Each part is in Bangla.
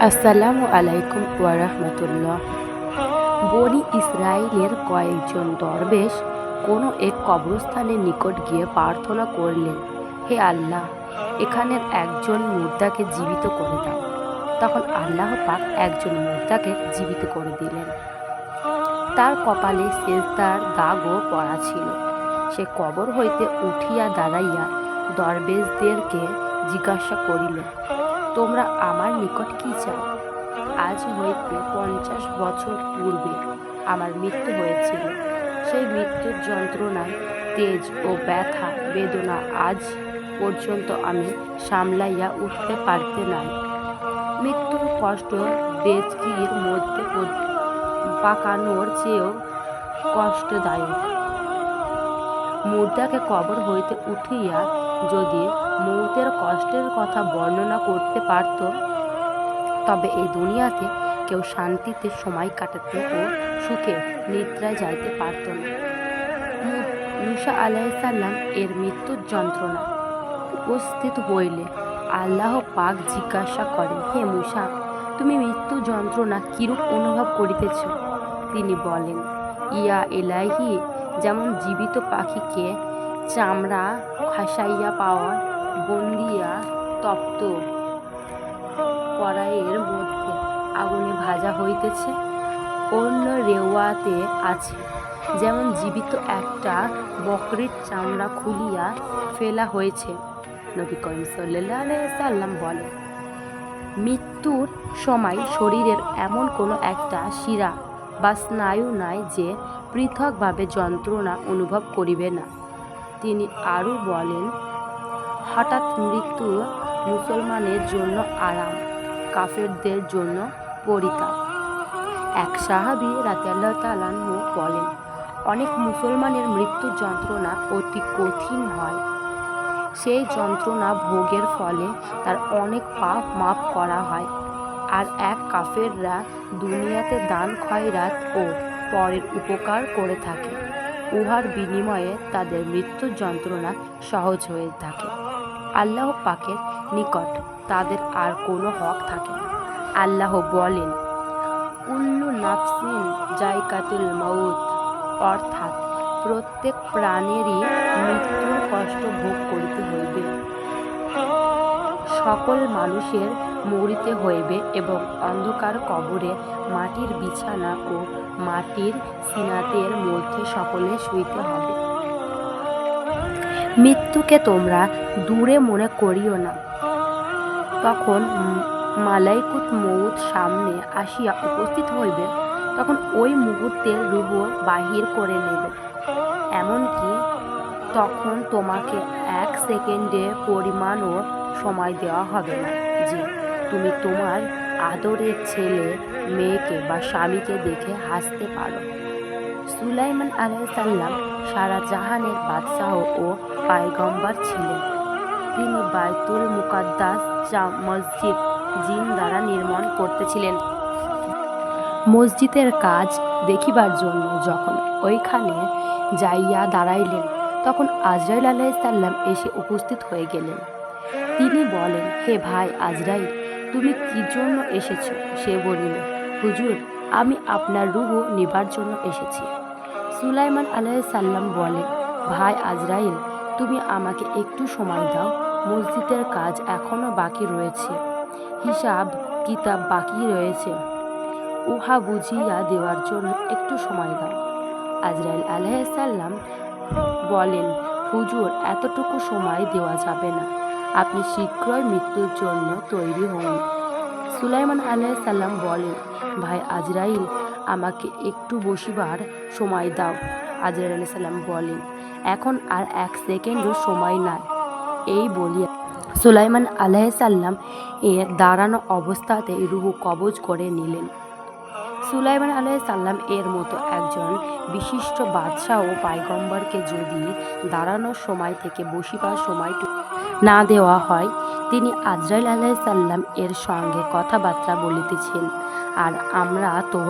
আসসালামু আলাইকুম ওয়া রাহমাতুল্লাহ। বনি ইসরাইলের কয়েকজন দরবেশ কোনো এক কবরস্থানের নিকট গিয়ে প্রার্থনা করলেন, হে আল্লাহ, এখানের একজন মুর্দাকে জীবিত করে দাও। তখন আল্লাহ পাক একজন মুর্দাকে জীবিত করে দিলেন। তার কপালে সেজদার দাগও পড়া ছিল। সে কবর হইতে উঠিয়া দাঁড়াইয়া দরবেশদেরকে জিজ্ঞাসা করিল, তোমরা আমার নিকট কি চাও? আজ হইতে 50 বছর পূর্বে আমার মৃত্যু হয়েছিল। সেই মৃত্যুর যন্ত্রণায় তেজ ও ব্যথা বেদনা আজ পর্যন্ত আমি সামলাইয়া উঠতে পারতে নাই। মৃত্যুর কষ্ট বেজকির মধ্যে পাকানোর চেয়েও কষ্টদায়ক। মুর্দাকে কবর হইতে উঠিয়া যদি মৌতের কষ্টের কথা বর্ণনা করতে পারত, তবে এই দুনিয়াতে কেউ শান্তিতে সময় কাটাতে ও সুখে নিদ্রায় যাইতে পারত না। মূসা আলাইসাল্লাম এর মৃত্যুর যন্ত্রণা উপস্থিত হইলে আল্লাহ পাক জিজ্ঞাসা করেন, হে মূসা, তুমি মৃত্যু যন্ত্রণা কিরূপ অনুভব করিতেছ? তিনি বলেন, ইয়া এলাহি, যেমন জীবিত পাখিকে চামড়া খাসাইয়া পাওয়া বন্দিয়া তপ্ত কড়াইয়ের মধ্যে আগুনে ভাজা হইতেছে। অন্য রেওয়াতে আছে, যেমন জীবিত একটা বকরির চামড়া খুলিয়া ফেলা হয়েছে। নবী করিম সাল্লাল্লাহু আলাইহি সাল্লাম বলেন, মৃত্যুর সময় শরীরের এমন কোনো একটা শিরা বা স্নায়ু নাই যে পৃথকভাবে যন্ত্রণা অনুভব করিবে না। তিনি আরও বলেন, হঠাৎ মৃত্যু মুসলমানের জন্য আরাম, কাফেরদের জন্য পরিতাপ। এক সাহাবী রাদিয়াল্লাহু তাআলা আনহু বলেন, অনেক মুসলমানের মৃত্যু যন্ত্রণা অতি কঠিন হয়। সেই যন্ত্রণা ভোগের ফলে তার অনেক পাপ মাফ করা হয়। আর এক কাফেররা দুনিয়াতে দান খয়রাত ও পরের উপকার করে থাকে, উহার বিনিময়ে তাদের মৃত্যুর যন্ত্রণা সহজ হয়ে থাকে। আল্লাহ পাকের নিকট তাদের আর কোনো হক থাকে না। আল্লাহ বলেন, কুল্লু নাফসিন যায়কাতুল মউত, অর্থাৎ প্রত্যেক প্রাণেরই মৃত্যুর কষ্ট ভোগ করিতে হইবে। সকল মানুষের মরিতে হইবে এবং অন্ধকার কবরে মাটির বিছানা ও মাটির সিনাতের মধ্যে সকলে শুইতে হবে। মৃত্যুকে তোমরা দূরে মনে করিও না। তখন মালাইকুত মউত সামনে আসিয়া উপস্থিত হইবে, তখন ওই মুহূর্তের রূহ বাহির করে নেবে। এমনকি তখন তোমাকে 1 সেকেন্ডের পরিমাণও সময় দেওয়া হবে না যে তুমি তোমার আদরের ছেলে, মেয়েকে বা স্বামীকে দেখে হাসতে পারো। সুলাইমান আলাইহিসসালাম সারা জাহানের বাদশাহ ও পয়গম্বর ছিলেন। তিনি বাইতুল মুকাদ্দাস মসজিদ জিন দ্বারা নির্মাণ করতেছিলেন। মসজিদের কাজ দেখিবার জন্য যখন ওইখানে যাইয়া দাঁড়াইলেন, তখন আজরাইল আলাইহিসসালাম এসে উপস্থিত হয়ে গেলেন। তিনি বলেন, হে ভাই আজরাইল, তুমি কি জন্য এসেছ? সে বলিল, হুজুর, আমি আপনার রূহ নিবার জন্য এসেছি। সুলাইমান আলাইহিসসালাম বলেন, ভাই আজরাইল, তুমি আমাকে একটু সময় দাও। মসজিদের কাজ এখনো বাকি রয়েছে, হিসাব কিতাব বাকি রয়েছে, উহা বুঝিয়া দেওয়ার জন্য একটু সময় দাও। আজরাইল আলাইহিসসালাম বলেন, হুজুর, এতটুকু সময় দেওয়া যাবে না, আপনি শীঘ্রই মৃত্যুর জন্য তৈরি হন। সুলাইমান আলাইহিসসালাম বলেন, ভাই আজরাইল, আমাকে একটু বসিবার সময় দাও। আজরাইল আলাইহিসসালাম বলেন, এখন আর 1 সেকেন্ডও সময় নাই। এই বলিয়া সুলাইমান আলাইহিসসালাম এর দাঁড়ানো অবস্থাতেই রূহ কবজ করে নিলেন। সুলাইমান আলাইহিসসালাম এর মতো একজন বিশিষ্ট বাদশাহ ও পয়গম্বরকে যদি দাঁড়ানোর সময় থেকে বসিবার সময়টুকু না দেওয়া হয়, তিনি আজরাইল আলাইহিসসালাম এর সঙ্গে কথাবার্তা বলিতেছেন, আর আমরা তো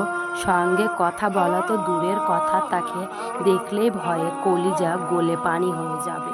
সঙ্গে কথা বলা তো দূরের কথা, তাকে দেখলেই ভয়ে কলিজা গলে পানি হয়ে যাবে।